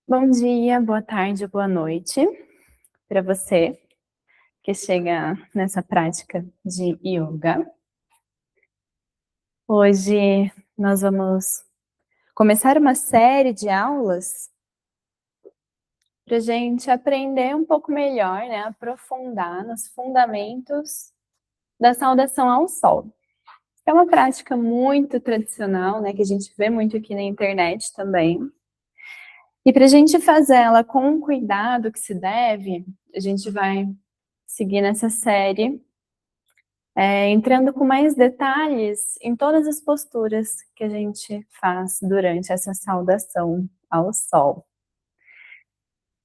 Bom dia, boa tarde, boa noite para você que chega nessa prática de yoga. Hoje nós vamos começar uma série de aulas para a gente aprender um pouco melhor, né, aprofundar nos fundamentos da saudação ao sol. É uma prática muito tradicional, né, que a gente vê muito aqui na internet também. E para a gente fazer ela com o cuidado que se deve, a gente vai seguir nessa série, entrando com mais detalhes em todas as posturas que a gente faz durante essa saudação ao sol.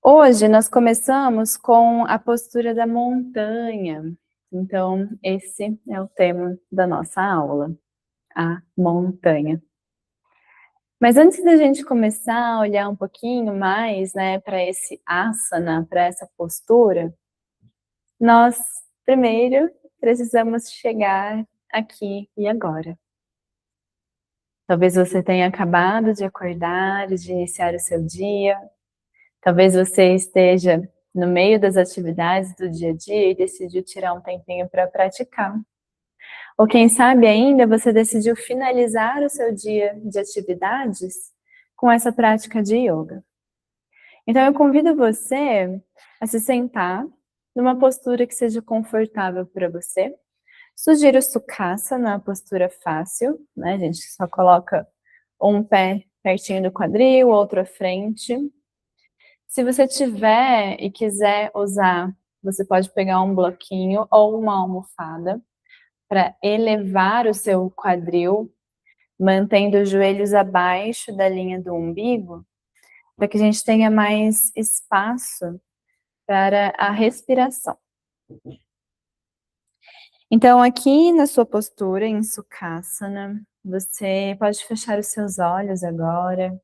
Hoje nós começamos com a postura da montanha, então esse é o tema da nossa aula, a montanha. Mas antes da gente começar a olhar um pouquinho mais, né, para esse asana, para essa postura, nós primeiro precisamos chegar aqui e agora. Talvez você tenha acabado de acordar, de iniciar o seu dia, talvez você esteja no meio das atividades do dia a dia e decidiu tirar um tempinho para praticar. Ou quem sabe ainda você decidiu finalizar o seu dia de atividades com essa prática de yoga. Então eu convido você a se sentar numa postura que seja confortável para você. Sugiro Sukhasana, a postura fácil, né? A gente só coloca um pé pertinho do quadril, outro à frente. Se você tiver e quiser usar, você pode pegar um bloquinho ou uma almofada para elevar o seu quadril, mantendo os joelhos abaixo da linha do umbigo, para que a gente tenha mais espaço para a respiração. Então, aqui na sua postura, em Sukhasana, você pode fechar os seus olhos agora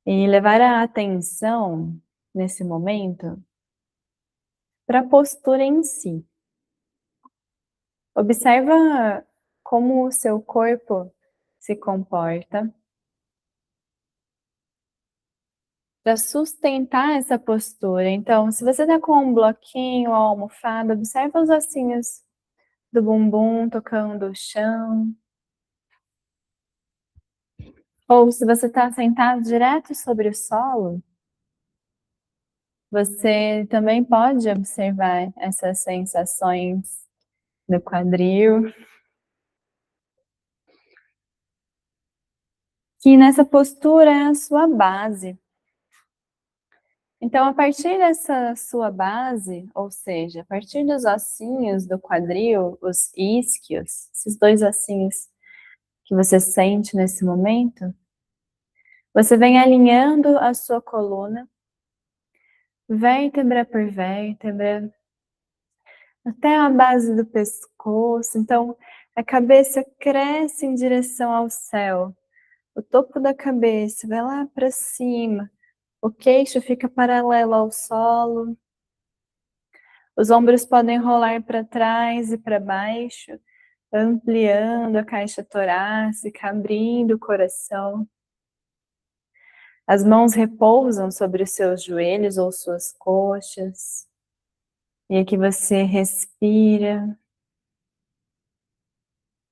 e levar a atenção, nesse momento, para a postura em si. Observa como o seu corpo se comporta. Para sustentar essa postura. Então, se você está com um bloquinho ou almofada, observa os ossinhos do bumbum tocando o chão. Ou se você está sentado direto sobre o solo, você também pode observar essas sensações no quadril. Que nessa postura é a sua base. Então, a partir dessa sua base, ou seja, a partir dos ossinhos do quadril, os isquios, esses dois ossinhos que você sente nesse momento, você vem alinhando a sua coluna, vértebra por vértebra, até a base do pescoço. Então, a cabeça cresce em direção ao céu. O topo da cabeça vai lá para cima. O queixo fica paralelo ao solo. Os ombros podem rolar para trás e para baixo, ampliando a caixa torácica, abrindo o coração. As mãos repousam sobre os seus joelhos ou suas coxas. E aqui você respira.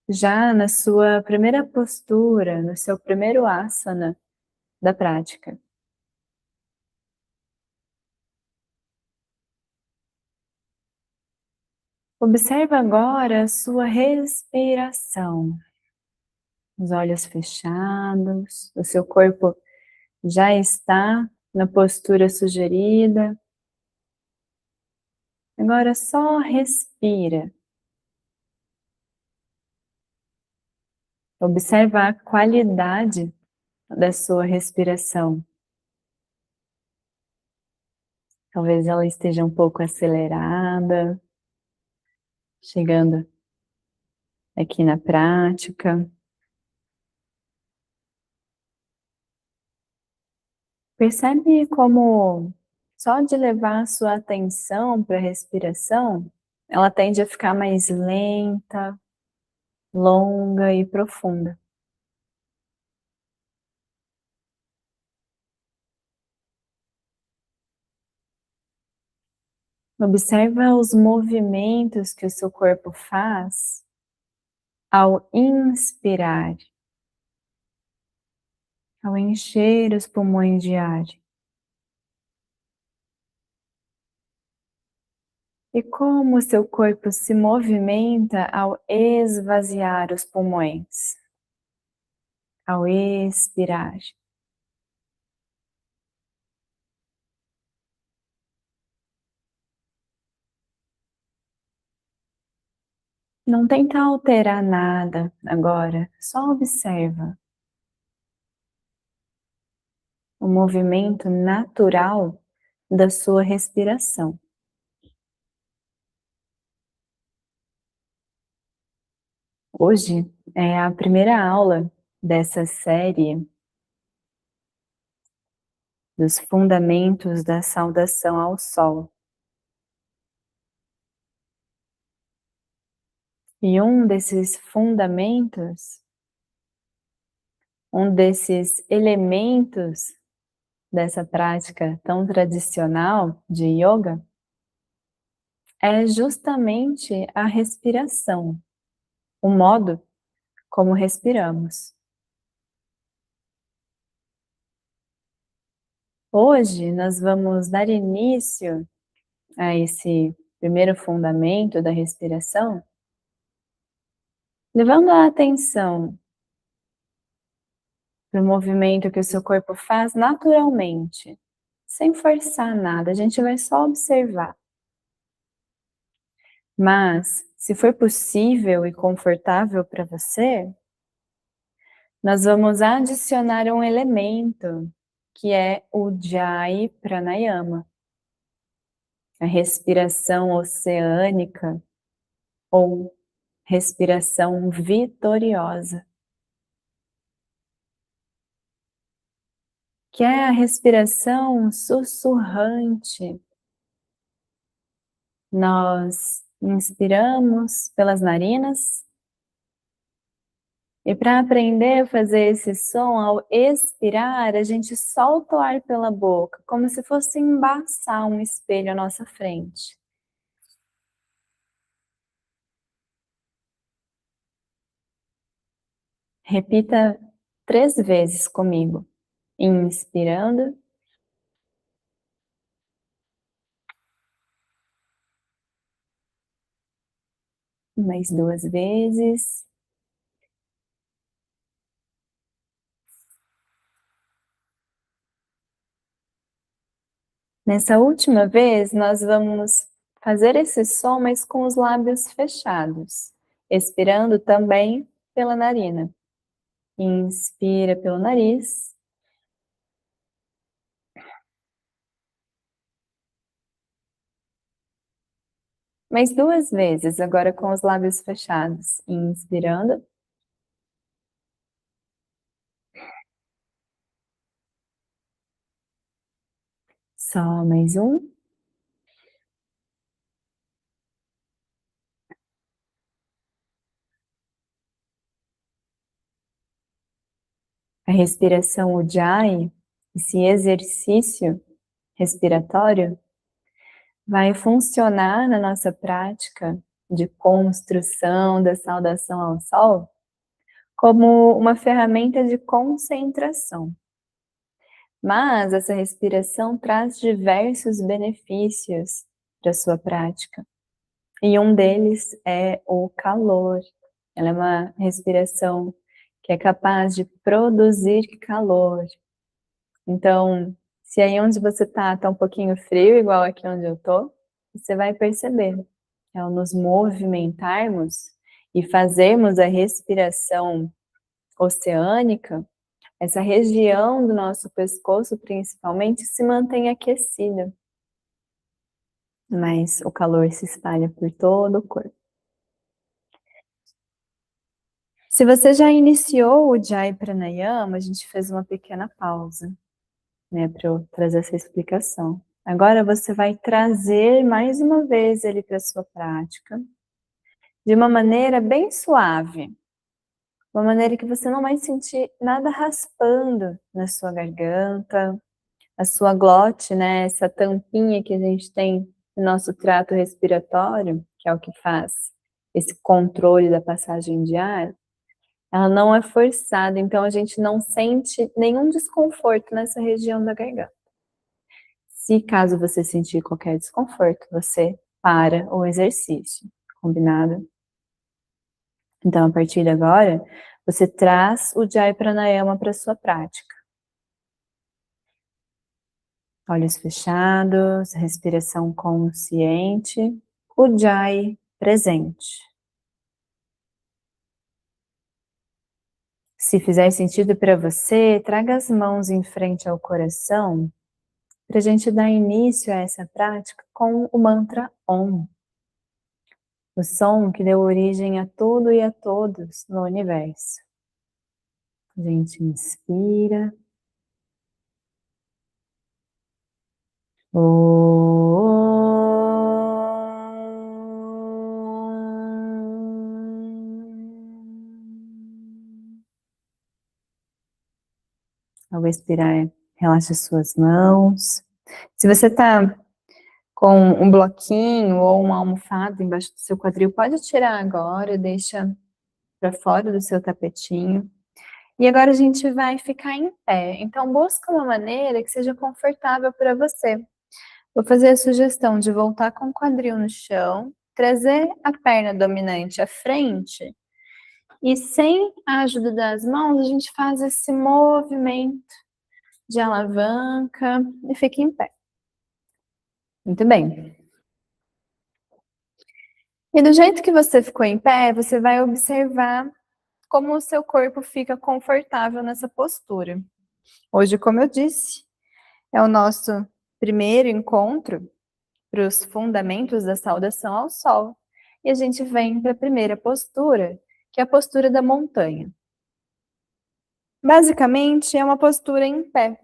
Já na sua primeira postura, no seu primeiro asana da prática. Observa agora a sua respiração. Os olhos fechados, o seu corpo já está na postura sugerida. Agora só respira. Observa a qualidade da sua respiração. Talvez ela esteja um pouco acelerada, chegando aqui na prática. Percebe como só de levar a sua atenção para a respiração, ela tende a ficar mais lenta, longa e profunda. Observa os movimentos que o seu corpo faz ao inspirar, ao encher os pulmões de ar. E como o seu corpo se movimenta ao esvaziar os pulmões, ao expirar. Não tenta alterar nada agora, só observa o movimento natural da sua respiração. Hoje é a primeira aula dessa série dos fundamentos da saudação ao sol. E um desses fundamentos, um desses elementos dessa prática tão tradicional de yoga é justamente a respiração, o modo como respiramos. Hoje nós vamos dar início a esse primeiro fundamento da respiração, levando a atenção para o movimento que o seu corpo faz naturalmente, sem forçar nada, a gente vai só observar. Mas, se for possível e confortável para você, nós vamos adicionar um elemento, que é o Jai Pranayama, a respiração oceânica ou respiração vitoriosa, que é a respiração sussurrante. Nós inspiramos pelas narinas e para aprender a fazer esse som, ao expirar, a gente solta o ar pela boca, como se fosse embaçar um espelho à nossa frente. Repita 3 vezes comigo. Inspirando. Mais 2 vezes. Nessa última vez, nós vamos fazer esse som, mas com os lábios fechados, expirando também pela narina. Inspira pelo nariz. Mais 2 vezes, agora com os lábios fechados. Inspirando. Só mais um. A respiração Ujjayi, esse exercício respiratório, vai funcionar na nossa prática de construção da saudação ao sol como uma ferramenta de concentração. Mas essa respiração traz diversos benefícios para a sua prática. E um deles é o calor. Ela é uma respiração que é capaz de produzir calor. Então, se aí onde você tá um pouquinho frio, igual aqui onde eu tô, você vai perceber que ao nos movimentarmos e fazermos a respiração oceânica, essa região do nosso pescoço, principalmente, se mantém aquecida, mas o calor se espalha por todo o corpo. Se você já iniciou o Ujjayi Pranayama, a gente fez uma pequena pausa, né, para eu trazer essa explicação. Agora você vai trazer mais uma vez ele para a sua prática, de uma maneira bem suave, uma maneira que você não vai sentir nada raspando na sua garganta, a sua glote, né, essa tampinha que a gente tem o nosso trato respiratório, que é o que faz esse controle da passagem de ar, ela não é forçada, então a gente não sente nenhum desconforto nessa região da garganta. Se caso você sentir qualquer desconforto, você para o exercício, combinado? Então, a partir de agora, você traz o Jai Pranayama para sua prática. Olhos fechados, respiração consciente, o Jai presente. Se fizer sentido para você, traga as mãos em frente ao coração para a gente dar início a essa prática com o mantra Om, o som que deu origem a tudo e a todos no universo. A gente inspira. Ao expirar, relaxe suas mãos. Se você está com um bloquinho ou uma almofada embaixo do seu quadril, pode tirar agora, deixa para fora do seu tapetinho. E agora a gente vai ficar em pé. Então busca uma maneira que seja confortável para você. Vou fazer a sugestão de voltar com o quadril no chão, trazer a perna dominante à frente e sem a ajuda das mãos a gente faz esse movimento de alavanca e fica em pé. Muito bem. E do jeito que você ficou em pé, você vai observar como o seu corpo fica confortável nessa postura. Hoje, como eu disse, é o nosso primeiro encontro para os fundamentos da saudação ao sol. E a gente vem para a primeira postura, que é a postura da montanha. Basicamente, é uma postura em pé.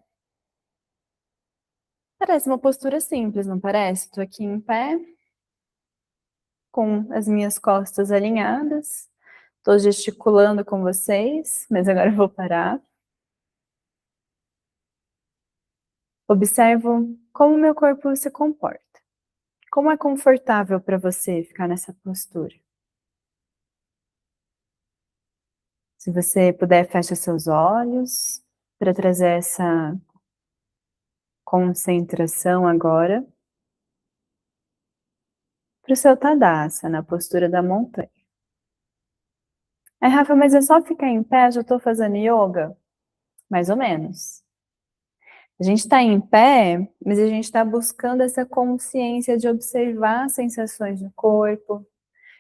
Parece uma postura simples, não parece? Estou aqui em pé, com as minhas costas alinhadas. Estou gesticulando com vocês, mas agora eu vou parar. Observo como meu corpo se comporta. Como é confortável para você ficar nessa postura? Se você puder, fecha seus olhos para trazer essa concentração agora para o seu Tadasana, na postura da montanha. Rafa, mas é só ficar em pé? Já estou fazendo yoga? Mais ou menos. A gente está em pé, mas a gente está buscando essa consciência de observar as sensações do corpo.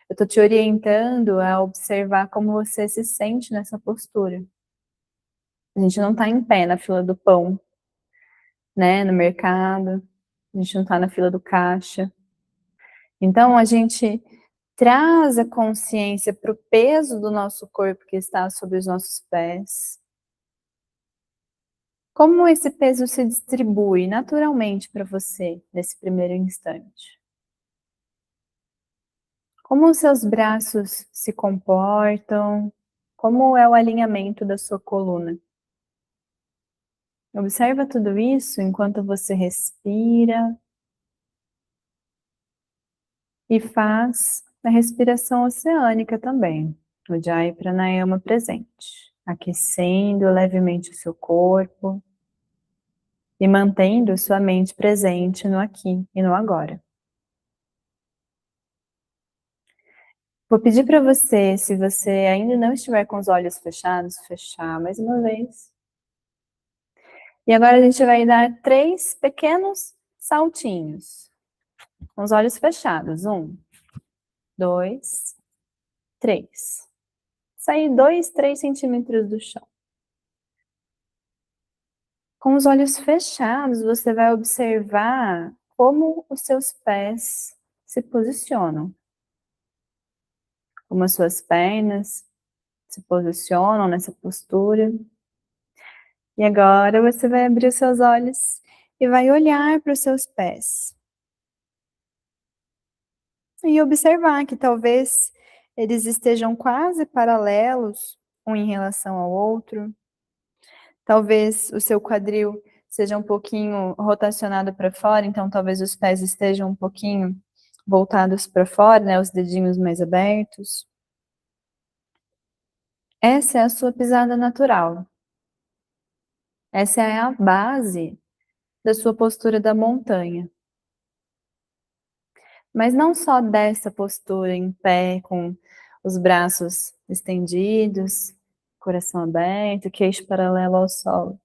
Eu estou te orientando a observar como você se sente nessa postura. A gente não está em pé na fila do pão, né, no mercado. A gente não está na fila do caixa. Então, a gente traz a consciência para o peso do nosso corpo que está sobre os nossos pés. Como esse peso se distribui naturalmente para você nesse primeiro instante? Como os seus braços se comportam? Como é o alinhamento da sua coluna? Observa tudo isso enquanto você respira e faz a respiração oceânica também, o Jai Pranayama presente, aquecendo levemente o seu corpo e mantendo sua mente presente no aqui e no agora. Vou pedir para você, se você ainda não estiver com os olhos fechados, fechar mais uma vez. E agora a gente vai dar 3 pequenos saltinhos, com os olhos fechados. 1, 2, 3. Sair 2, 3 centímetros do chão. Com os olhos fechados, você vai observar como os seus pés se posicionam. Como as suas pernas se posicionam nessa postura. E agora você vai abrir os seus olhos e vai olhar para os seus pés. E observar que talvez eles estejam quase paralelos um em relação ao outro. Talvez o seu quadril seja um pouquinho rotacionado para fora, então talvez os pés estejam um pouquinho voltados para fora, né, os dedinhos mais abertos. Essa é a sua pisada natural. Essa é a base da sua postura da montanha. Mas não só dessa postura em pé, com os braços estendidos, coração aberto, queixo paralelo ao solo.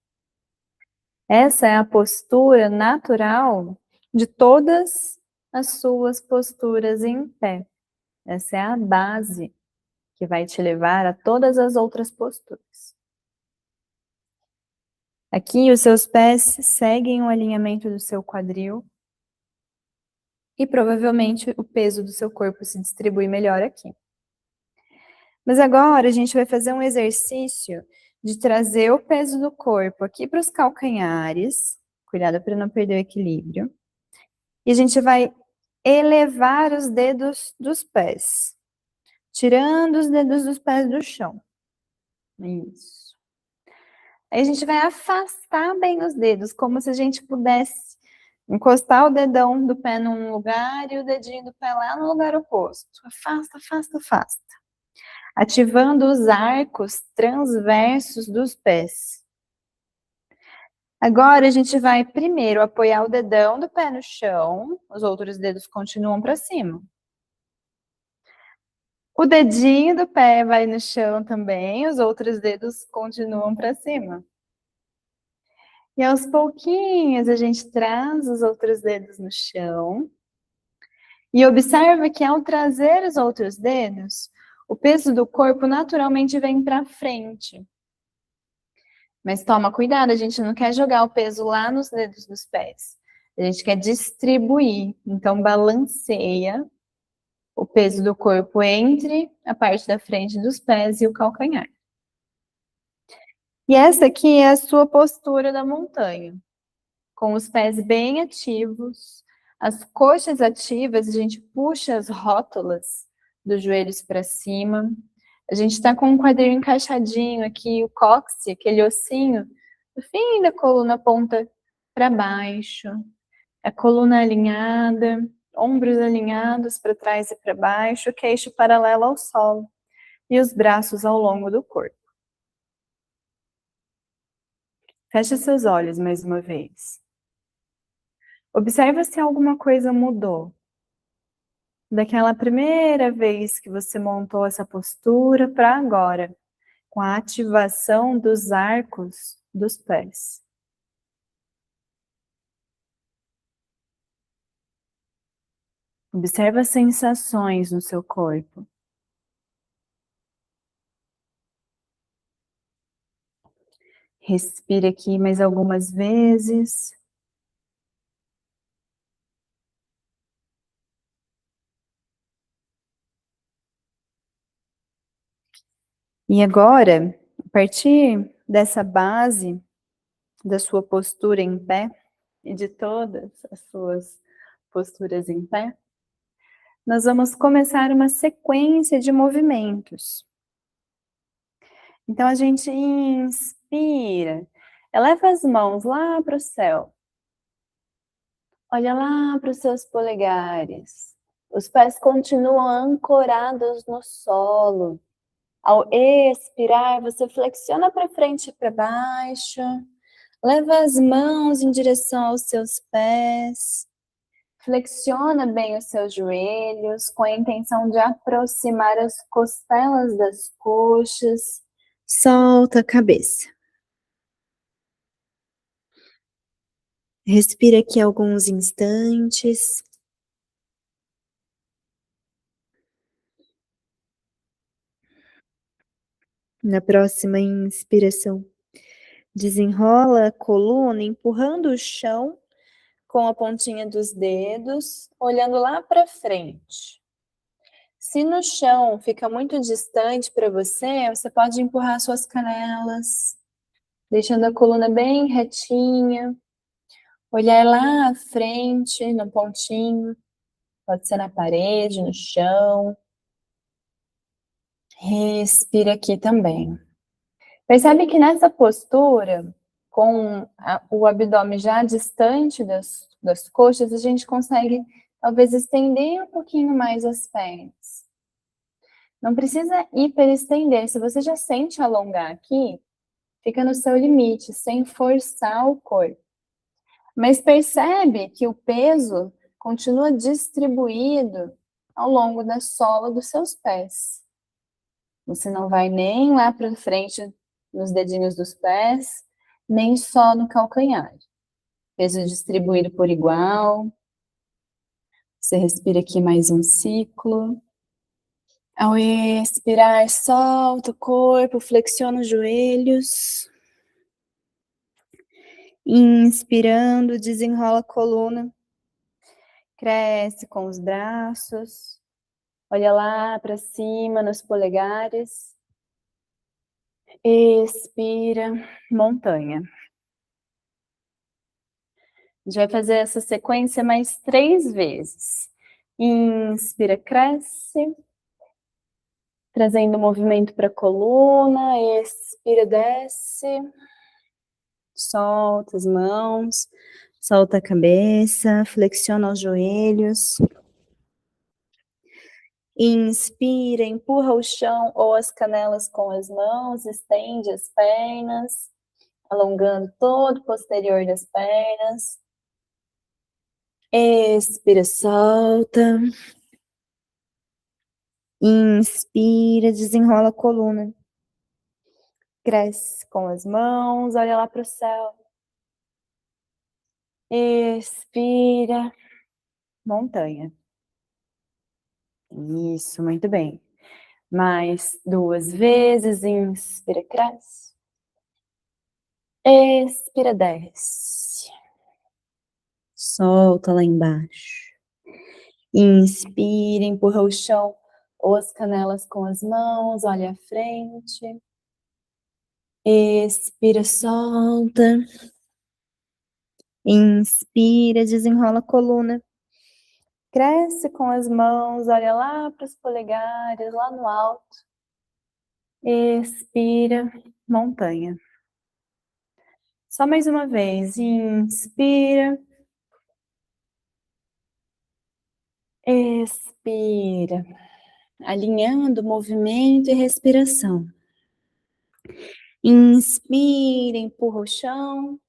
Essa é a postura natural de todas as suas posturas em pé. Essa é a base que vai te levar a todas as outras posturas. Aqui os seus pés seguem o alinhamento do seu quadril e provavelmente o peso do seu corpo se distribui melhor aqui. Mas agora a gente vai fazer um exercício de trazer o peso do corpo aqui para os calcanhares, cuidado para não perder o equilíbrio, e a gente vai elevar os dedos dos pés, tirando os dedos dos pés do chão. Isso. Aí a gente vai afastar bem os dedos, como se a gente pudesse encostar o dedão do pé num lugar e o dedinho do pé lá no lugar oposto. Afasta, afasta, afasta. Ativando os arcos transversos dos pés. Agora a gente vai primeiro apoiar o dedão do pé no chão, os outros dedos continuam para cima. O dedinho do pé vai no chão também, os outros dedos continuam para cima. E aos pouquinhos a gente traz os outros dedos no chão. E observa que ao trazer os outros dedos, o peso do corpo naturalmente vem para frente. Mas toma cuidado, a gente não quer jogar o peso lá nos dedos dos pés. A gente quer distribuir. Então balanceia o peso do corpo entre a parte da frente dos pés e o calcanhar. E essa aqui é a sua postura da montanha. Com os pés bem ativos, as coxas ativas, a gente puxa as rótulas dos joelhos para cima. A gente está com o quadril encaixadinho aqui, o cóccix, aquele ossinho, do fim da coluna ponta para baixo. A coluna alinhada, ombros alinhados para trás e para baixo, queixo paralelo ao solo e os braços ao longo do corpo. Feche seus olhos mais uma vez. Observa se alguma coisa mudou. Daquela primeira vez que você montou essa postura para agora, com a ativação dos arcos dos pés. Observa as sensações no seu corpo. Respire aqui mais algumas vezes. E agora, a partir dessa base da sua postura em pé e de todas as suas posturas em pé, nós vamos começar uma sequência de movimentos. Então a gente inspira, eleva as mãos lá para o céu. Olha lá para os seus polegares. Os pés continuam ancorados no solo. Ao expirar, você flexiona para frente e para baixo. Leva as mãos em direção aos seus pés. Flexiona bem os seus joelhos com a intenção de aproximar as costelas das coxas. Solta a cabeça. Respira aqui alguns instantes. Na próxima inspiração, desenrola a coluna, empurrando o chão com a pontinha dos dedos, olhando lá para frente. Se no chão fica muito distante para você, você pode empurrar suas canelas, deixando a coluna bem retinha. Olhar lá à frente, no pontinho, pode ser na parede, no chão. Respira aqui também. Percebe que nessa postura, com o abdômen já distante das coxas, a gente consegue talvez estender um pouquinho mais as pernas. Não precisa hiperestender, se você já sente alongar aqui, fica no seu limite, sem forçar o corpo. Mas percebe que o peso continua distribuído ao longo da sola dos seus pés. Você não vai nem lá para frente nos dedinhos dos pés, nem só no calcanhar. Peso distribuído por igual. Você respira aqui mais um ciclo. Ao expirar, solta o corpo, flexiona os joelhos. Inspirando, desenrola a coluna. Cresce com os braços. Olha lá para cima nos polegares. Expira, montanha. A gente vai fazer essa sequência mais 3 vezes. Inspira, cresce. Trazendo o movimento para a coluna. Expira, desce. Solta as mãos. Solta a cabeça. Flexiona os joelhos. Inspira, empurra o chão ou as canelas com as mãos. Estende as pernas. Alongando todo o posterior das pernas. Expira, solta. Inspira, desenrola a coluna. Cresce com as mãos, olha lá para o céu. Expira, montanha. Isso, muito bem. Mais 2 vezes, inspira, cresce. Expira, desce. Solta lá embaixo. Inspira, empurra o chão ou as canelas com as mãos, olha à frente. Expira, solta. Inspira, desenrola a coluna. Cresce com as mãos, olha lá para os polegares, lá no alto. Expira, montanha. Só mais uma vez, inspira. Expira. Alinhando movimento e respiração. Inspira, empurra o chão.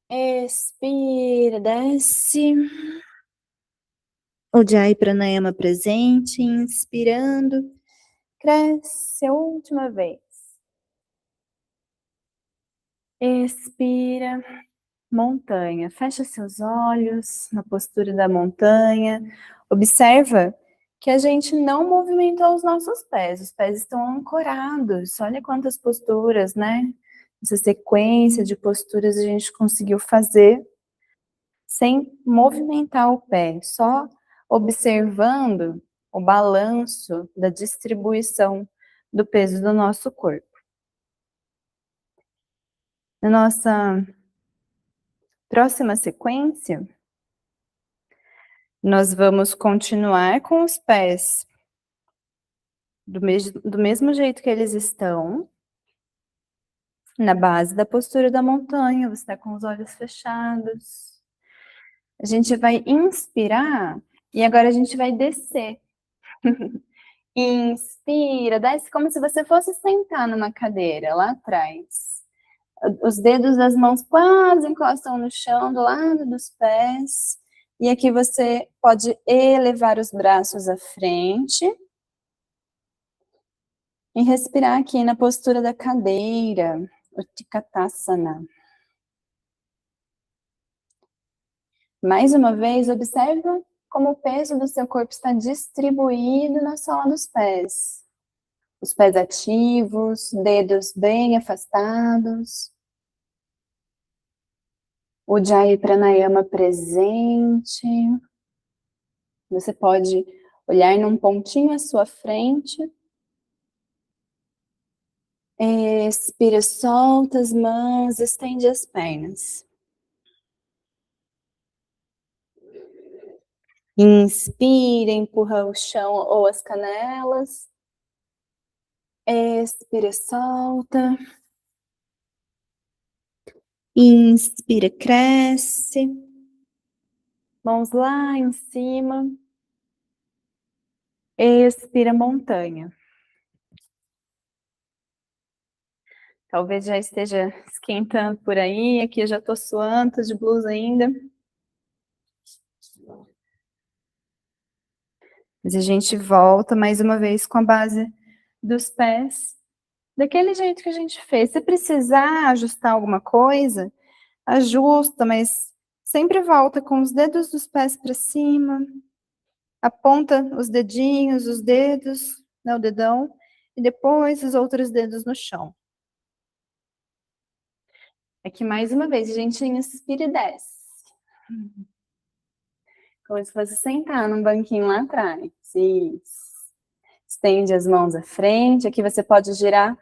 Expira, desce. Ujjayi Pranayama presente, inspirando. Cresce a última vez. Expira, montanha. Fecha seus olhos na postura da montanha. Observa que a gente não movimentou os nossos pés. Os pés estão ancorados. Olha quantas posturas, né? Essa sequência de posturas a gente conseguiu fazer sem movimentar o pé, só observando o balanço da distribuição do peso do nosso corpo. Na nossa próxima sequência, nós vamos continuar com os pés do mesmo jeito que eles estão, na base da postura da montanha. Você está com os olhos fechados. A gente vai inspirar e agora a gente vai descer. Inspira, desce como se você fosse sentar numa cadeira lá atrás. Os dedos das mãos quase encostam no chão, do lado dos pés. E aqui você pode elevar os braços à frente. E respirar aqui na postura da cadeira, Utkatasana. Mais uma vez, observa como o peso do seu corpo está distribuído na sola dos pés. Os pés ativos, dedos bem afastados. Ujjayi Pranayama presente. Você pode olhar num pontinho à sua frente. Expira, solta as mãos, estende as pernas. Inspira, empurra o chão ou as canelas. Expira, solta. Inspira, cresce. Mãos lá em cima. Expira, montanha. Talvez já esteja esquentando por aí. Aqui eu já tô suando, tô de blusa ainda. Mas a gente volta mais uma vez com a base dos pés, daquele jeito que a gente fez. Se precisar ajustar alguma coisa, ajusta, mas sempre volta com os dedos dos pés para cima, aponta os dedinhos, os dedos, né, o dedão, e depois os outros dedos no chão. Aqui mais uma vez, a gente inspira e desce. Como se fosse sentar num banquinho lá atrás. Isso. Estende as mãos à frente. Aqui você pode girar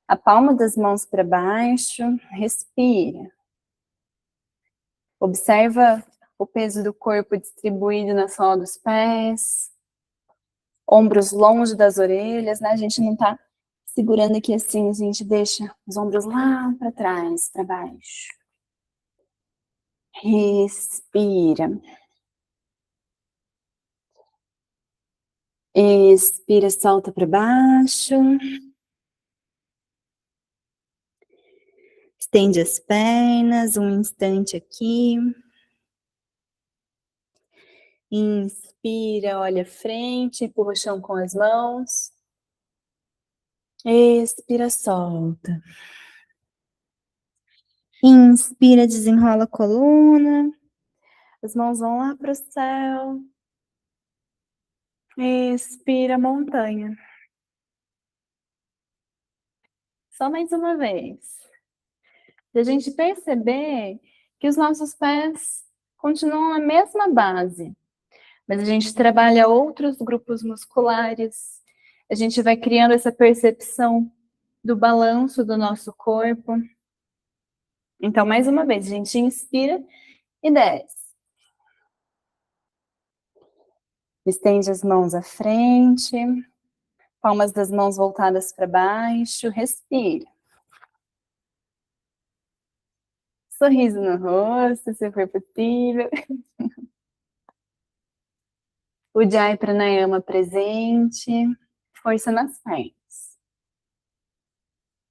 a palma das mãos para baixo. Respira. Observa o peso do corpo distribuído na sola dos pés. Ombros longe das orelhas, né? A gente não tá segurando aqui assim, a gente deixa os ombros lá para trás, para baixo. Respira. Expira, solta para baixo. Estende as pernas, um instante aqui. Inspira, olha à frente, empurra o chão com as mãos. Expira, solta. Inspira, desenrola a coluna. As mãos vão lá para o céu. Expira, montanha. Só mais uma vez. E a gente perceber que os nossos pés continuam na mesma base, mas a gente trabalha outros grupos musculares, a gente vai criando essa percepção do balanço do nosso corpo. Então, mais uma vez, a gente inspira e desce. Estende as mãos à frente, palmas das mãos voltadas para baixo, respira. Sorriso no rosto, se for possível. Ujjayi Pranayama presente. Força nas pernas.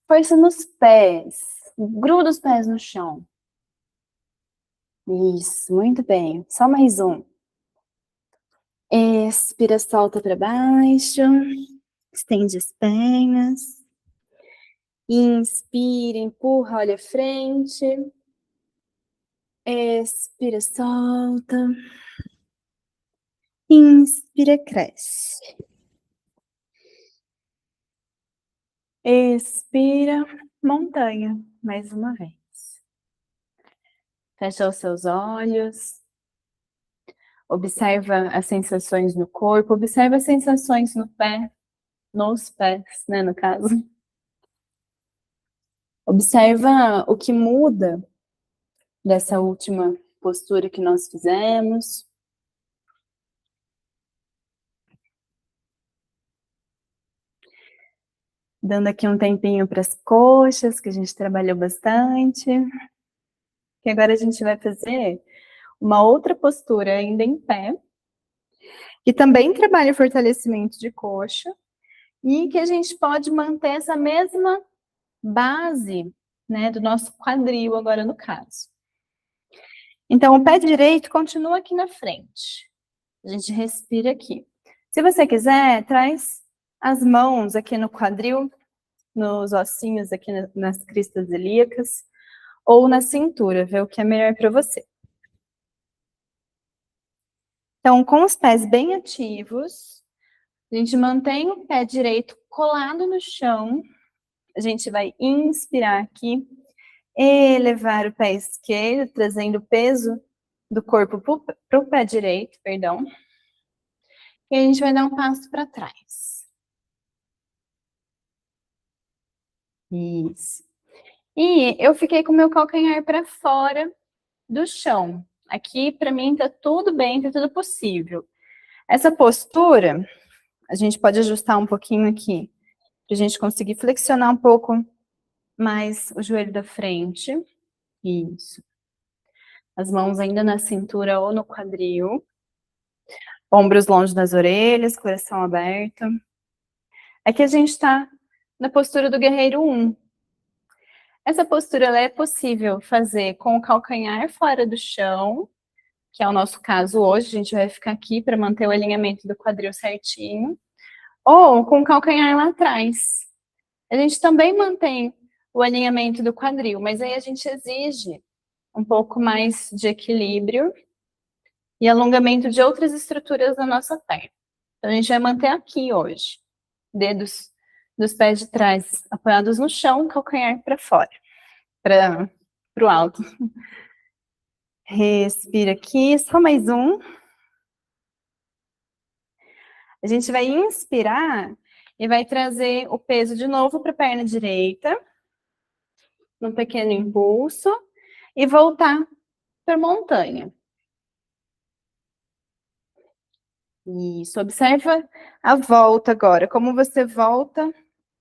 Força nos pés. Gruda os pés no chão. Isso, muito bem. Só mais um. Expira, solta para baixo. Estende as pernas. Inspira, empurra, olha à frente. Expira, solta. Inspira, cresce. Expira, montanha, mais uma vez. Fecha os seus olhos. Observa as sensações no corpo, observa as sensações no pé, nos pés, né, no caso. Observa o que muda dessa última postura que nós fizemos. Dando aqui um tempinho para as coxas, que a gente trabalhou bastante. E agora a gente vai fazer uma outra postura ainda em pé, que também trabalha o fortalecimento de coxa, e que a gente pode manter essa mesma base, né, do nosso quadril agora no caso. Então, o pé direito continua aqui na frente. A gente respira aqui. Se você quiser, traz as mãos aqui no quadril, nos ossinhos aqui nas cristas ilíacas, ou na cintura, vê o que é melhor para você. Então, com os pés bem ativos, a gente mantém o pé direito colado no chão. A gente vai inspirar aqui, elevar o pé esquerdo, trazendo o peso do corpo para o pé direito, perdão. E a gente vai dar um passo para trás. Isso. E eu fiquei com o meu calcanhar para fora do chão. Aqui, para mim, tá tudo bem, tá tudo possível. Essa postura, a gente pode ajustar um pouquinho aqui, para a gente conseguir flexionar um pouco mais o joelho da frente. Isso. As mãos ainda na cintura ou no quadril. Ombros longe das orelhas, coração aberto. Aqui a gente tá na postura do guerreiro 1. Essa postura ela é possível fazer com o calcanhar fora do chão, que é o nosso caso hoje, a gente vai ficar aqui para manter o alinhamento do quadril certinho, ou com o calcanhar lá atrás. A gente também mantém o alinhamento do quadril, mas aí a gente exige um pouco mais de equilíbrio e alongamento de outras estruturas da nossa perna. Então a gente vai manter aqui hoje, dedos dos pés de trás apoiados no chão, calcanhar para fora, para o alto. Respira aqui, só mais um. A gente vai inspirar e vai trazer o peso de novo para a perna direita, num pequeno impulso, e voltar para a montanha. Isso, observa a volta agora, como você volta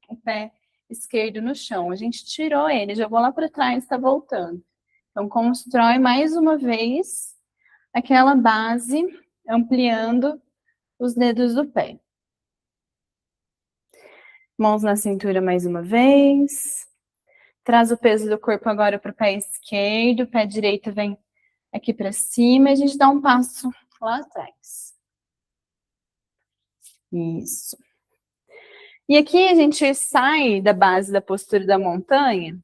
o pé esquerdo no chão. A gente tirou ele, jogou lá para trás, está voltando. Então, constrói mais uma vez aquela base, ampliando os dedos do pé. Mãos na cintura mais uma vez. Traz o peso do corpo agora para o pé esquerdo, o pé direito vem aqui para cima e a gente dá um passo lá atrás. Isso. E aqui a gente sai da base da postura da montanha,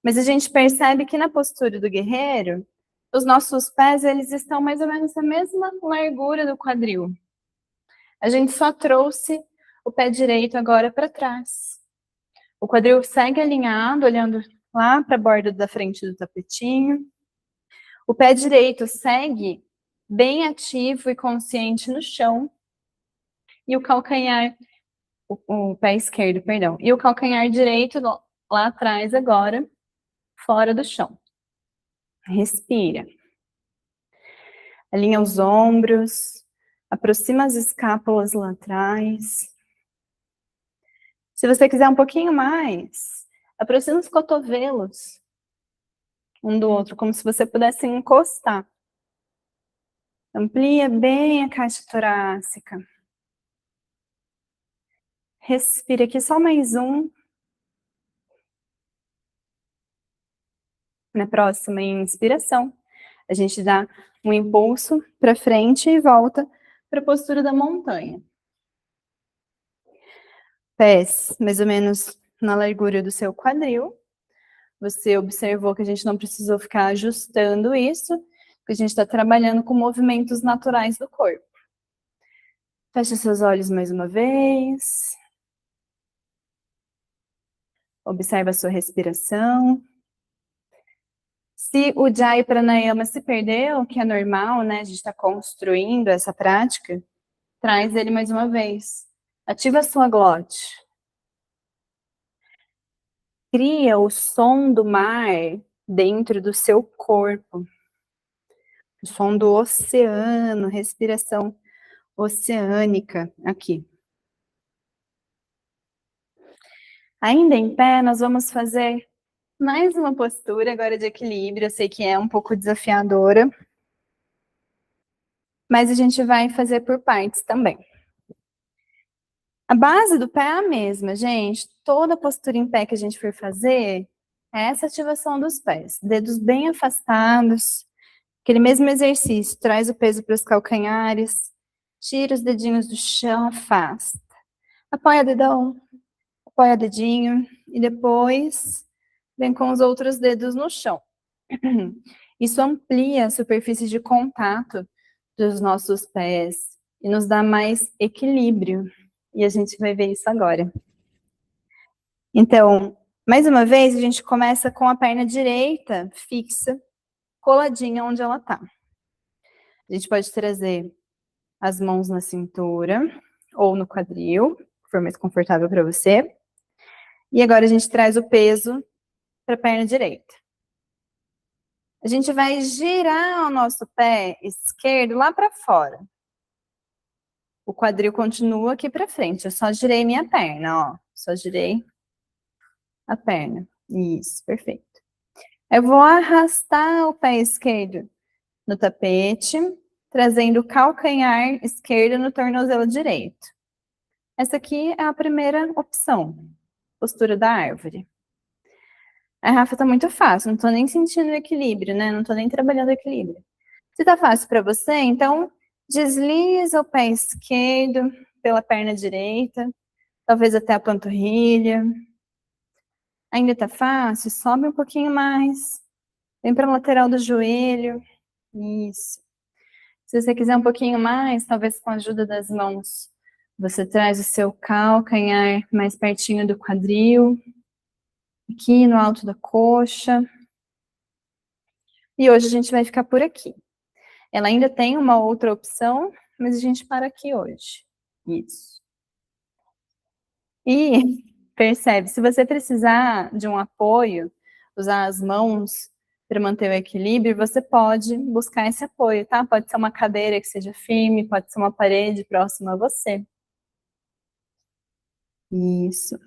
mas a gente percebe que na postura do guerreiro, os nossos pés eles estão mais ou menos na mesma largura do quadril. A gente só trouxe o pé direito agora para trás. O quadril segue alinhado, olhando lá para a borda da frente do tapetinho. O pé direito segue bem ativo e consciente no chão. E o calcanhar, o pé esquerdo, perdão. E o calcanhar direito lá atrás agora, fora do chão. Respira. Alinha os ombros, aproxima as escápulas lá atrás. Se você quiser um pouquinho mais, aproxima os cotovelos um do outro, como se você pudesse encostar. Amplia bem a caixa torácica. Respira aqui, só mais um. Na próxima inspiração, a gente dá um impulso para frente e volta para a postura da montanha. Pés mais ou menos na largura do seu quadril. Você observou que a gente não precisou ficar ajustando isso, porque a gente está trabalhando com movimentos naturais do corpo. Feche seus olhos mais uma vez. Observe a sua respiração. Se o Jai Pranayama se perdeu, que é normal, né? A gente está construindo essa prática, traz ele mais uma vez. Ativa a sua glote. Cria o som do mar dentro do seu corpo. O som do oceano, respiração oceânica aqui. Ainda em pé, nós vamos fazer mais uma postura agora de equilíbrio. Eu sei que é um pouco desafiadora, mas a gente vai fazer por partes também. A base do pé é a mesma, gente. Toda postura em pé que a gente for fazer é essa ativação dos pés. Dedos bem afastados. Aquele mesmo exercício. Traz o peso para os calcanhares. Tira os dedinhos do chão, afasta. Apoia dedão. Apoia dedinho. E depois vem com os outros dedos no chão. Isso amplia a superfície de contato dos nossos pés e nos dá mais equilíbrio. E a gente vai ver isso agora. Então, mais uma vez, a gente começa com a perna direita fixa, coladinha onde ela tá. A gente pode trazer as mãos na cintura ou no quadril, que for mais confortável para você. E agora a gente traz o peso para a perna direita. A gente vai girar o nosso pé esquerdo lá para fora. O quadril continua aqui para frente. Eu só girei minha perna, ó. Só girei a perna. Isso, perfeito. Eu vou arrastar o pé esquerdo no tapete, trazendo o calcanhar esquerdo no tornozelo direito. Essa aqui é a primeira opção, postura da árvore. A Rafa, tá muito fácil, não tô nem sentindo o equilíbrio, né? Não tô nem trabalhando o equilíbrio. Se tá fácil para você, então desliza o pé esquerdo pela perna direita, talvez até a panturrilha. Ainda tá fácil? Sobe um pouquinho mais. Vem para a lateral do joelho. Isso. Se você quiser um pouquinho mais, talvez com a ajuda das mãos, você traz o seu calcanhar mais pertinho do quadril, aqui no alto da coxa. E hoje a gente vai ficar por aqui. Ela ainda tem uma outra opção, mas a gente para aqui hoje. Isso. E percebe, se você precisar de um apoio, usar as mãos para manter o equilíbrio, você pode buscar esse apoio, tá? Pode ser uma cadeira que seja firme, pode ser uma parede próxima a você. Isso.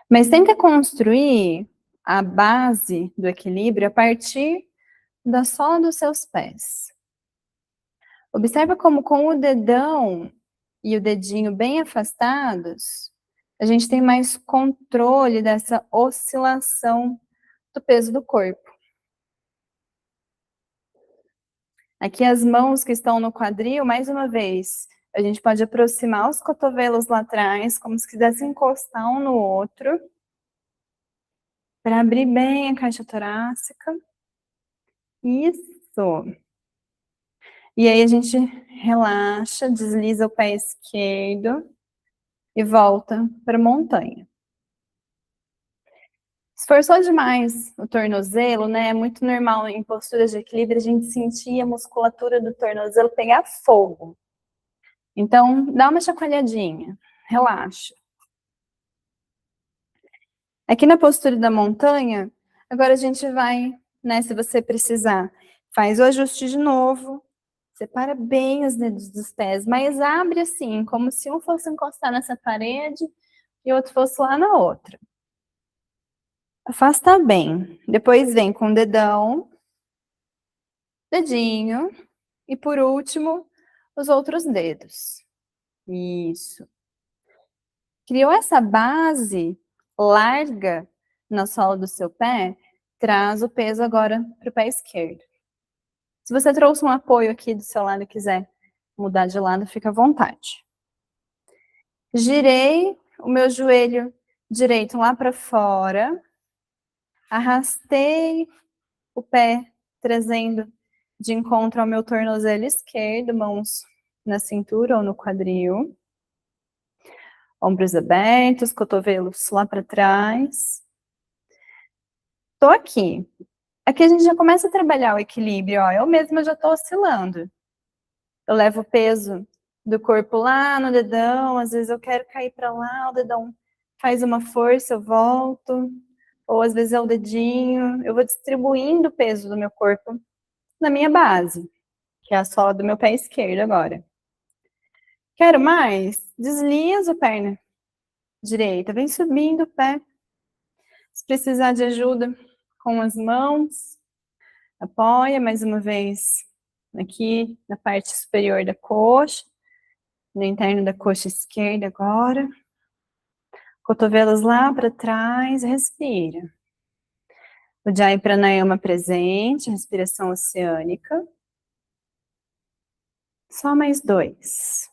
Mas tenta construir a base do equilíbrio a partir da sola dos seus pés. Observa como com o dedão e o dedinho bem afastados, a gente tem mais controle dessa oscilação do peso do corpo. Aqui as mãos que estão no quadril, mais uma vez, a gente pode aproximar os cotovelos lá atrás, como se quisesse encostar um no outro, para abrir bem a caixa torácica. Isso. E aí a gente relaxa, desliza o pé esquerdo e volta para a montanha. Esforçou demais o tornozelo, né? É muito normal em posturas de equilíbrio a gente sentir a musculatura do tornozelo pegar fogo. Então, dá uma chacoalhadinha, relaxa. Aqui na postura da montanha, agora a gente vai, né, se você precisar, faz o ajuste de novo, separa bem os dedos dos pés, mas abre assim, como se um fosse encostar nessa parede e o outro fosse lá na outra. Afasta bem. Depois vem com o dedão, dedinho, e por último, os outros dedos. Isso. Criou essa base larga na sola do seu pé, traz o peso agora para o pé esquerdo. Se você trouxe um apoio aqui do seu lado e quiser mudar de lado, fica à vontade. Girei o meu joelho direito lá para fora, arrastei o pé, trazendo de encontro ao meu tornozelo esquerdo, mãos na cintura ou no quadril. Ombros abertos, cotovelos lá para trás. Tô aqui. Aqui a gente já começa a trabalhar o equilíbrio, ó. Eu mesma já tô oscilando. Eu levo o peso do corpo lá no dedão, às vezes eu quero cair para lá, o dedão faz uma força, eu volto. Ou às vezes é o dedinho. Eu vou distribuindo o peso do meu corpo na minha base, que é a sola do meu pé esquerdo agora. Quero mais? Desliza a perna direita, vem subindo o pé. Se precisar de ajuda com as mãos, apoia mais uma vez aqui na parte superior da coxa, no interno da coxa esquerda agora. Cotovelos lá para trás, respira. Ujjayi Pranayama presente, respiração oceânica. Só mais 2.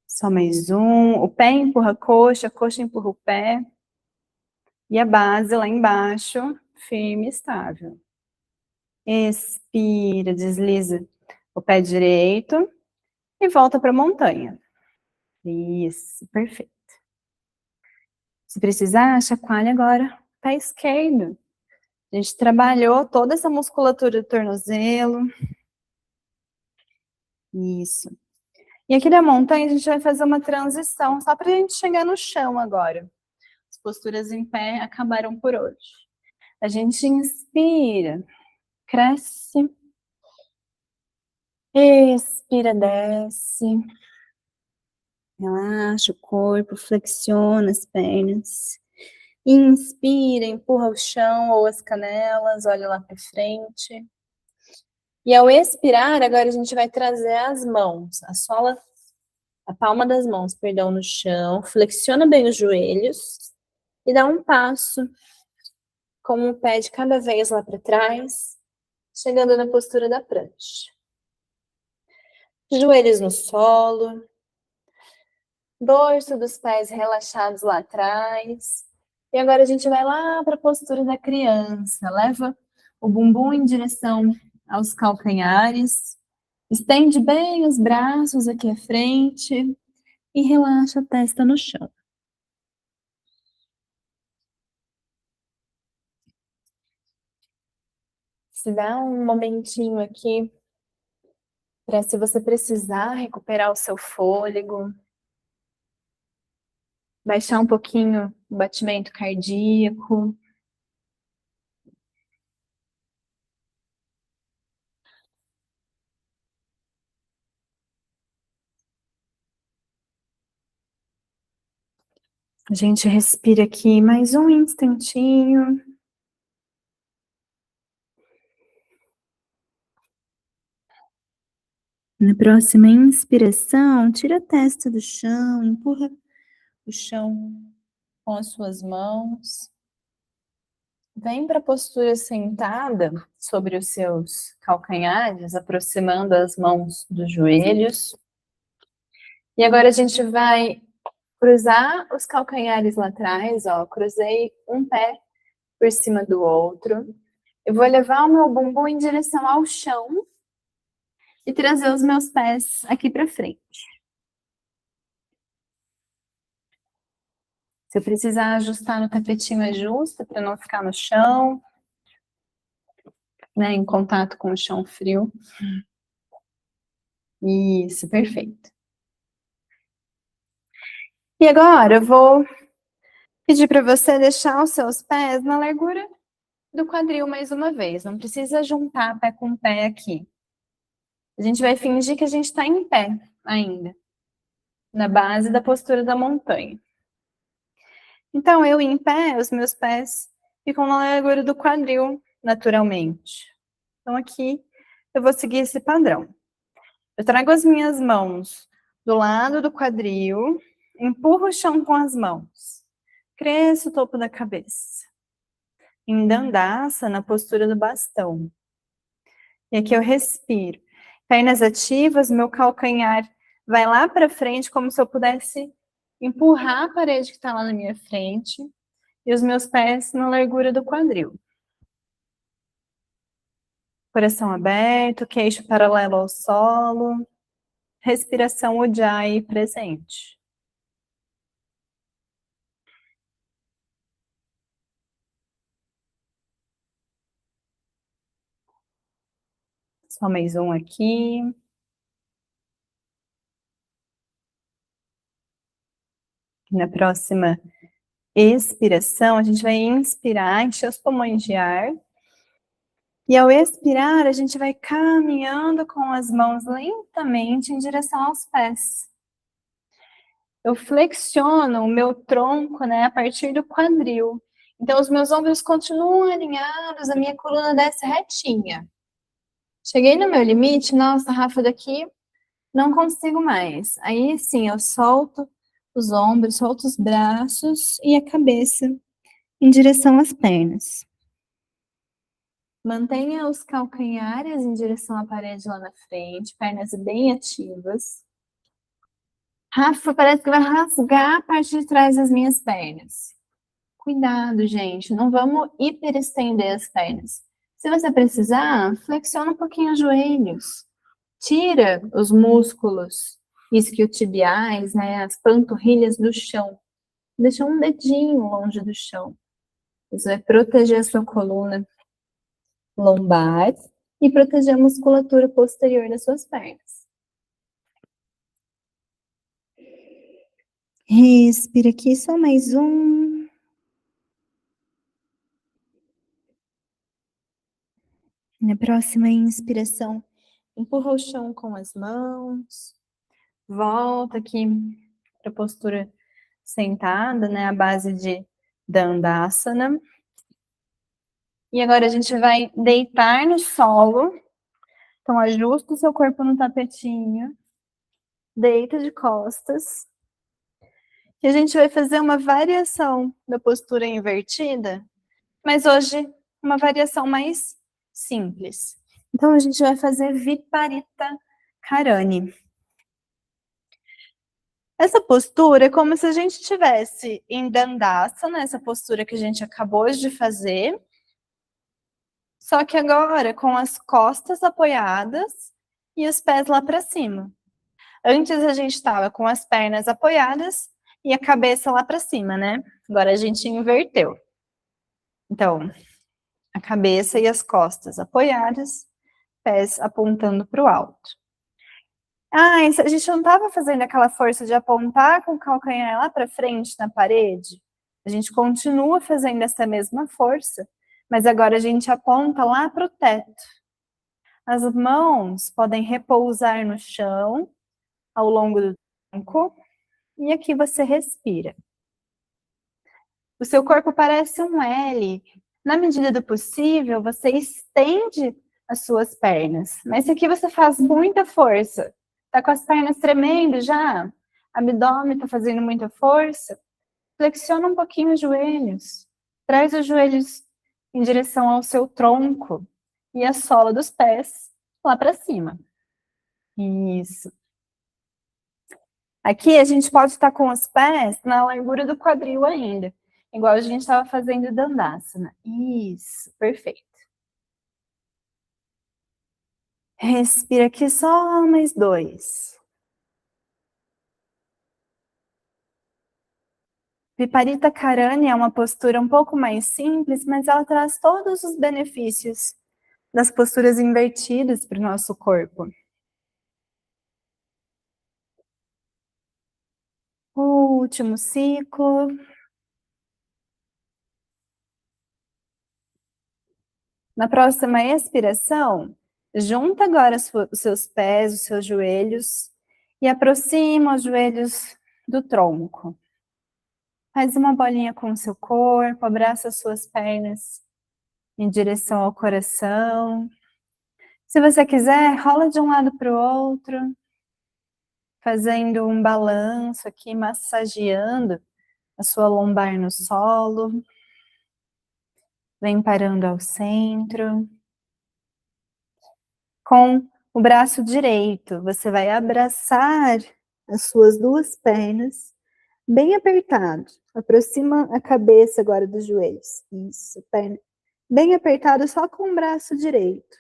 Só mais um. O pé empurra a coxa empurra o pé. E a base lá embaixo, firme e estável. Expira, desliza o pé direito e volta para a montanha. Isso, perfeito. Se precisar, chacoalha agora o pé esquerdo. A gente trabalhou toda essa musculatura do tornozelo. Isso. E aqui da montanha a gente vai fazer uma transição, só para a gente chegar no chão agora. As posturas em pé acabaram por hoje. A gente inspira, cresce. Expira, desce. Relaxa o corpo, flexiona as pernas. Inspira, empurra o chão ou as canelas, olha lá para frente. E ao expirar, agora a gente vai trazer as mãos, a palma das mãos, perdão, no chão, flexiona bem os joelhos e dá um passo com o pé de cada vez lá para trás, chegando na postura da prancha. Joelhos no solo, dorso dos pés relaxados lá atrás. E agora a gente vai lá para a postura da criança. Leva o bumbum em direção aos calcanhares. Estende bem os braços aqui à frente e relaxa a testa no chão. Se dá um momentinho aqui para, se você precisar, recuperar o seu fôlego, baixar um pouquinho o batimento cardíaco. A gente respira aqui mais um instantinho. Na próxima inspiração, tira a testa do chão, empurra o chão com as suas mãos. Vem para a postura sentada sobre os seus calcanhares, aproximando as mãos dos joelhos. E agora a gente vai cruzar os calcanhares lá atrás, ó. Cruzei um pé por cima do outro. Eu vou levar o meu bumbum em direção ao chão e trazer os meus pés aqui para frente. Se eu precisar ajustar no tapetinho, ajusta para não ficar no chão, né, em contato com o chão frio. Isso, perfeito. E agora eu vou pedir para você deixar os seus pés na largura do quadril mais uma vez. Não precisa juntar pé com pé aqui. A gente vai fingir que a gente está em pé ainda, na base da postura da montanha. Então, eu em pé, os meus pés ficam na largura do quadril, naturalmente. Então, aqui eu vou seguir esse padrão. Eu trago as minhas mãos do lado do quadril, empurro o chão com as mãos, cresço o topo da cabeça. Em Dandasana, na postura do bastão. E aqui eu respiro. Pernas ativas, meu calcanhar vai lá para frente, como se eu pudesse empurrar a parede que está lá na minha frente. E os meus pés na largura do quadril. Coração aberto, queixo paralelo ao solo. Respiração Ujjayi presente. Só mais um aqui. Na próxima expiração, a gente vai inspirar, encher os pulmões de ar. E ao expirar, a gente vai caminhando com as mãos lentamente em direção aos pés. Eu flexiono o meu tronco, né, a partir do quadril. Então, os meus ombros continuam alinhados, a minha coluna desce retinha. Cheguei no meu limite, nossa, Rafa, daqui não consigo mais. Aí, sim, eu solto os ombros, solto os braços e a cabeça em direção às pernas. Mantenha os calcanhares em direção à parede lá na frente, pernas bem ativas. Rafa, parece que vai rasgar a parte de trás das minhas pernas. Cuidado, gente, não vamos hiperestender as pernas. Se você precisar, flexiona um pouquinho os joelhos. Tira os músculos isquiotibiais, né, as panturrilhas do chão. Deixa um dedinho longe do chão. Isso vai proteger a sua coluna lombar e proteger a musculatura posterior das suas pernas. Respira aqui, só mais um. Na próxima inspiração, empurra o chão com as mãos. Volta aqui para a postura sentada, né? A base Dandasana. E agora a gente vai deitar no solo. Então, ajusta o seu corpo no tapetinho. Deita de costas. E a gente vai fazer uma variação da postura invertida, mas hoje uma variação mais simples. Então, a gente vai fazer Viparita Karani. Essa postura é como se a gente estivesse em Dandasana, essa postura que a gente acabou de fazer, só que agora com as costas apoiadas e os pés lá para cima. Antes a gente estava com as pernas apoiadas e a cabeça lá para cima, né? Agora a gente inverteu. Então, a cabeça e as costas apoiadas, pés apontando para o alto. Ah, a gente não estava fazendo aquela força de apontar com o calcanhar lá para frente na parede? A gente continua fazendo essa mesma força, mas agora a gente aponta lá para o teto. As mãos podem repousar no chão ao longo do tronco e aqui você respira. O seu corpo parece um L. Na medida do possível, você estende as suas pernas, mas se aqui você faz muita força, tá com as pernas tremendo já, abdômen tá fazendo muita força, flexiona um pouquinho os joelhos, traz os joelhos em direção ao seu tronco e a sola dos pés lá para cima. Isso. Aqui a gente pode estar com os pés na largura do quadril ainda, igual a gente estava fazendo Dandasana. Isso, perfeito. Respira aqui só mais 2. Viparita Karani é uma postura um pouco mais simples, mas ela traz todos os benefícios das posturas invertidas para o nosso corpo. O último ciclo. Na próxima expiração, junta agora os seus pés, os seus joelhos e aproxima os joelhos do tronco. Faz uma bolinha com o seu corpo, abraça as suas pernas em direção ao coração. Se você quiser, rola de um lado para o outro, fazendo um balanço aqui, massageando a sua lombar no solo. Vem parando ao centro. Com o braço direito, você vai abraçar as suas duas pernas bem apertado. Aproxima a cabeça agora dos joelhos. Isso, perna bem apertado só com o braço direito.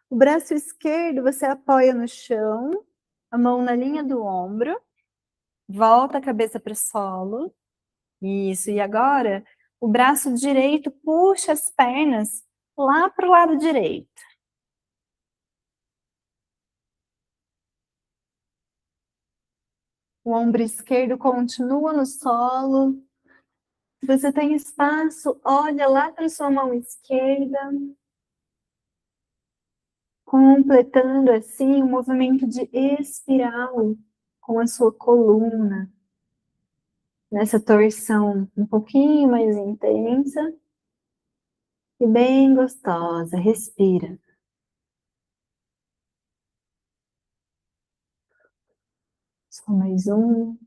O braço esquerdo você apoia no chão, a mão na linha do ombro, volta a cabeça para o solo. Isso, e agora o braço direito puxa as pernas lá para o lado direito. O ombro esquerdo continua no solo. Se você tem espaço, olha lá para sua mão esquerda. Completando assim um movimento de espiral com a sua coluna. Nessa torção um pouquinho mais intensa e bem gostosa. Respira. Só mais um.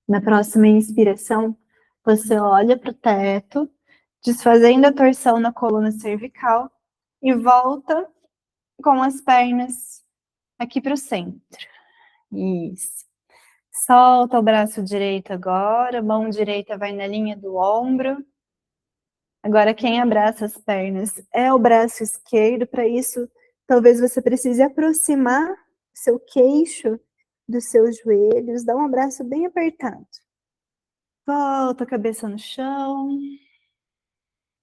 Na próxima inspiração, você olha para o teto, desfazendo a torção na coluna cervical e volta com as pernas aqui para o centro. Isso. Solta o braço direito agora, a mão direita vai na linha do ombro. Agora quem abraça as pernas é o braço esquerdo. Para isso, talvez você precise aproximar seu queixo dos seus joelhos, dá um abraço bem apertado. Volta a cabeça no chão.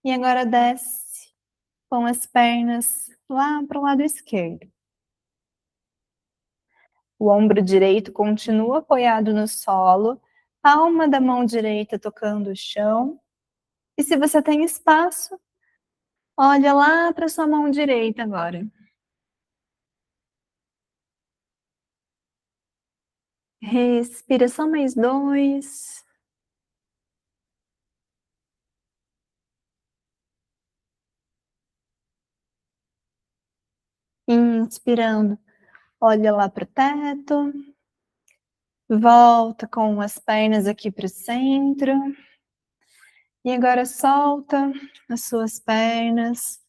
E agora desce com as pernas lá para o lado esquerdo. O ombro direito continua apoiado no solo, palma da mão direita tocando o chão. E se você tem espaço, olha lá para sua mão direita agora. Respira só mais 2. Inspirando, olha lá para o teto. Volta com as pernas aqui para o centro. E agora solta as suas pernas.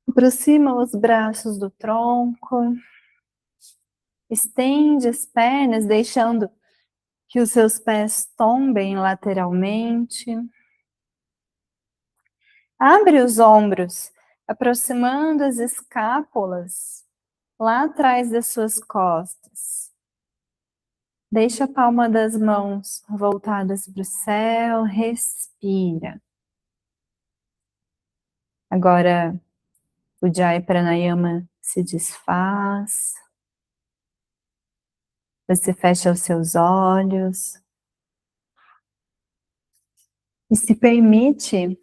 Aproxima os braços do tronco. Estende as pernas, deixando que os seus pés tombem lateralmente. Abre os ombros, aproximando as escápulas lá atrás das suas costas. Deixa a palma das mãos voltadas para o céu, respira. Agora o Jai Pranayama se desfaz. Você fecha os seus olhos e se permite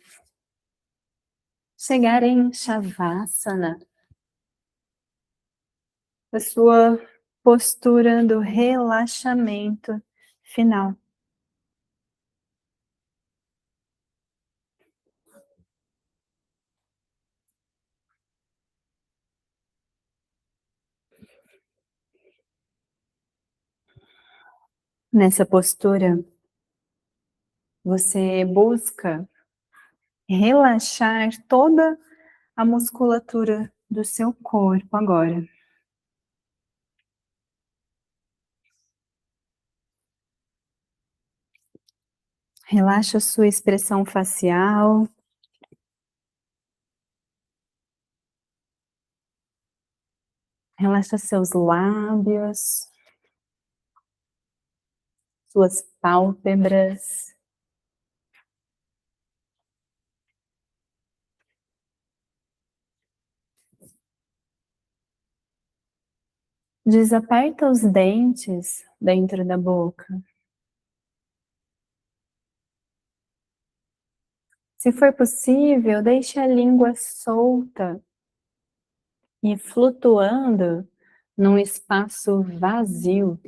chegar em Shavasana, a sua postura do relaxamento final. Nessa postura, você busca relaxar toda a musculatura do seu corpo agora. Relaxa a sua expressão facial. Relaxa seus lábios, suas pálpebras. Desaperta os dentes dentro da boca. Se for possível, deixe a língua solta e flutuando num espaço vazio.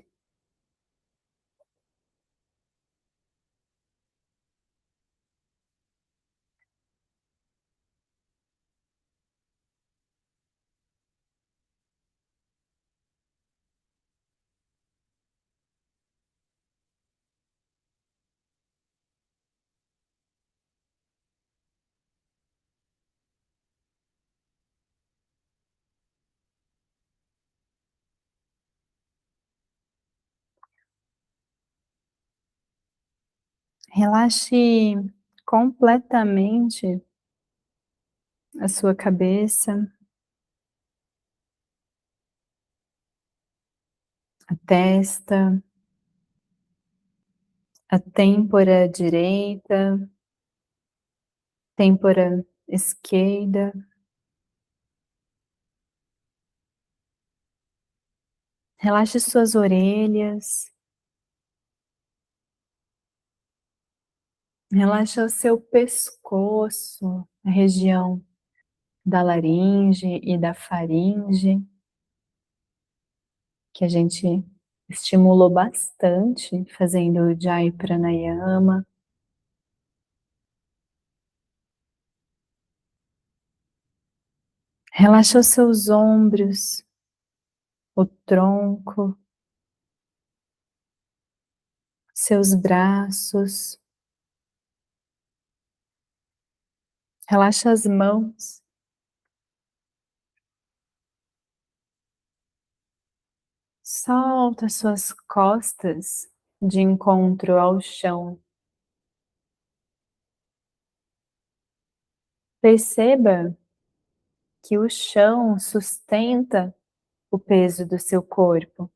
Relaxe completamente a sua cabeça, a testa, a têmpora direita, têmpora esquerda. Relaxe suas orelhas. Relaxa o seu pescoço, a região da laringe e da faringe, que a gente estimulou bastante fazendo o Jai Pranayama. Relaxa os seus ombros, o tronco, seus braços. Relaxa as mãos. Solta suas costas de encontro ao chão. Perceba que o chão sustenta o peso do seu corpo.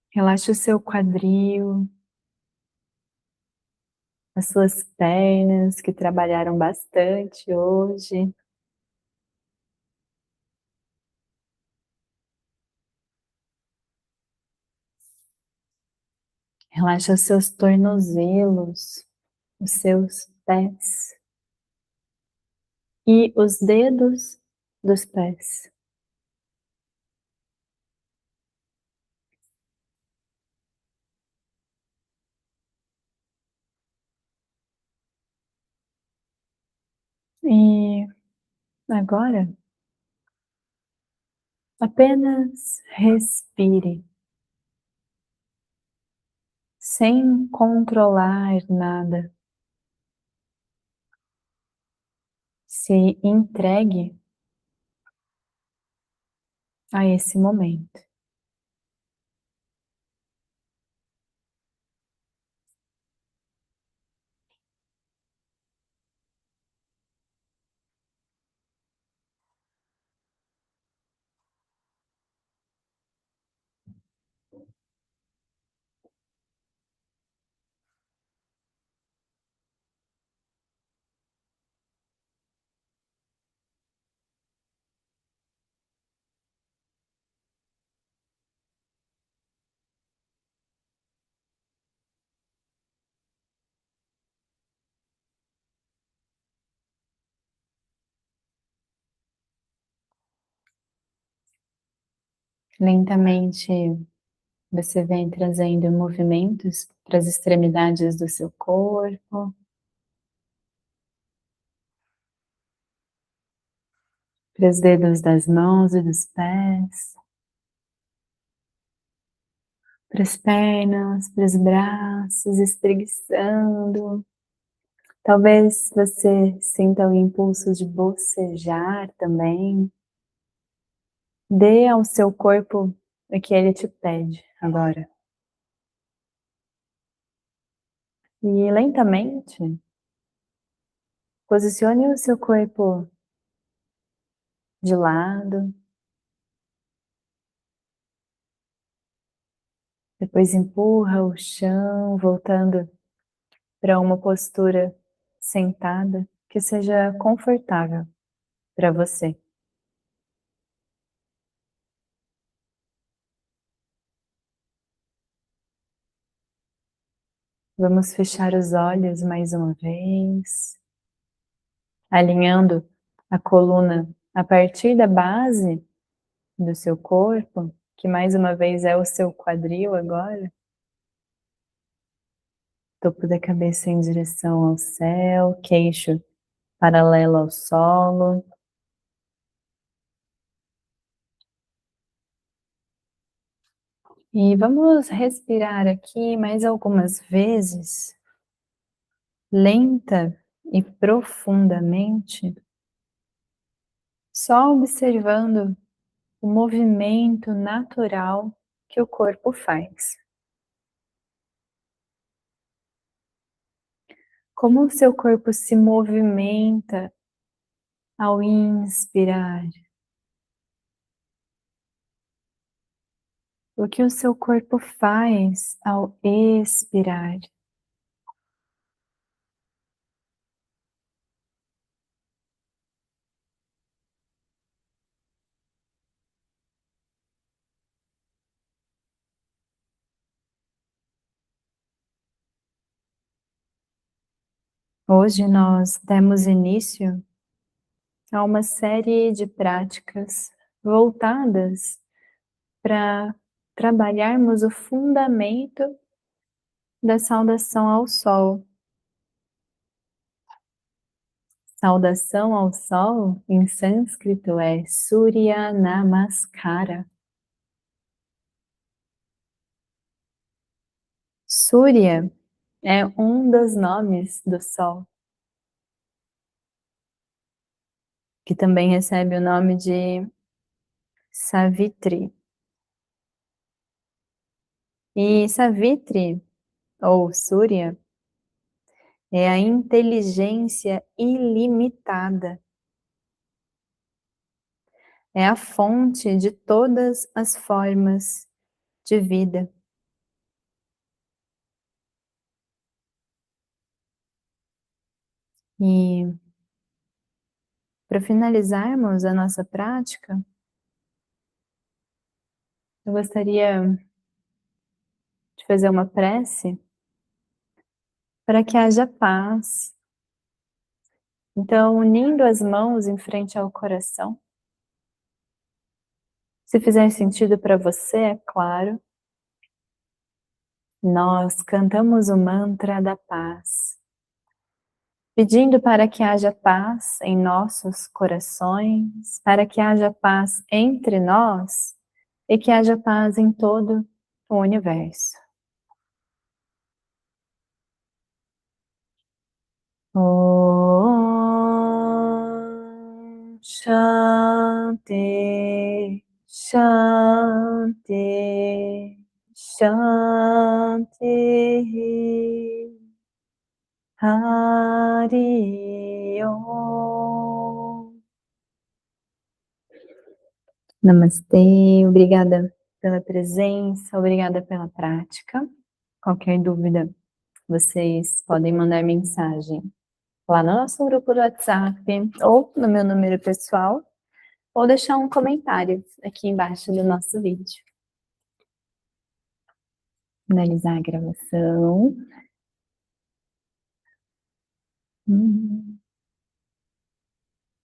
Relaxa o seu quadril, as suas pernas que trabalharam bastante hoje. Relaxa os seus tornozelos, os seus pés e os dedos dos pés. E agora, apenas respire, sem controlar nada. Se entregue a esse momento. Lentamente você vem trazendo movimentos para as extremidades do seu corpo, para os dedos das mãos e dos pés, para as pernas, para os braços, espreguiçando. Talvez você sinta o impulso de bocejar também. Dê ao seu corpo o que ele te pede agora. E lentamente, posicione o seu corpo de lado, depois empurra o chão, voltando para uma postura sentada que seja confortável para você. Vamos fechar os olhos mais uma vez, alinhando a coluna a partir da base do seu corpo, que mais uma vez é o seu quadril agora, topo da cabeça em direção ao céu, queixo paralelo ao solo. E vamos respirar aqui mais algumas vezes, lenta e profundamente, só observando o movimento natural que o corpo faz. Como o seu corpo se movimenta ao inspirar, o que o seu corpo faz ao expirar. Hoje nós demos início a uma série de práticas voltadas para trabalharmos o fundamento da saudação ao sol. Saudação ao sol, em sânscrito, é Surya Namaskara. Surya é um dos nomes do sol, que também recebe o nome de Savitri. E Savitri, ou Surya, é a inteligência ilimitada. É a fonte de todas as formas de vida. E para finalizarmos a nossa prática, eu gostaria de fazer uma prece para que haja paz. Então, unindo as mãos em frente ao coração, se fizer sentido para você, é claro, nós cantamos o mantra da paz. pedindo para que haja paz em nossos corações, para que haja paz entre nós e que haja paz em todo o universo. Om Shanti, Shanti, Shanti. Hari Om. Namastê, obrigada pela presença, obrigada pela prática. Qualquer dúvida, vocês podem mandar mensagem lá no nosso grupo do WhatsApp ou no meu número pessoal, ou deixar um comentário aqui embaixo do nosso vídeo. Finalizar a gravação.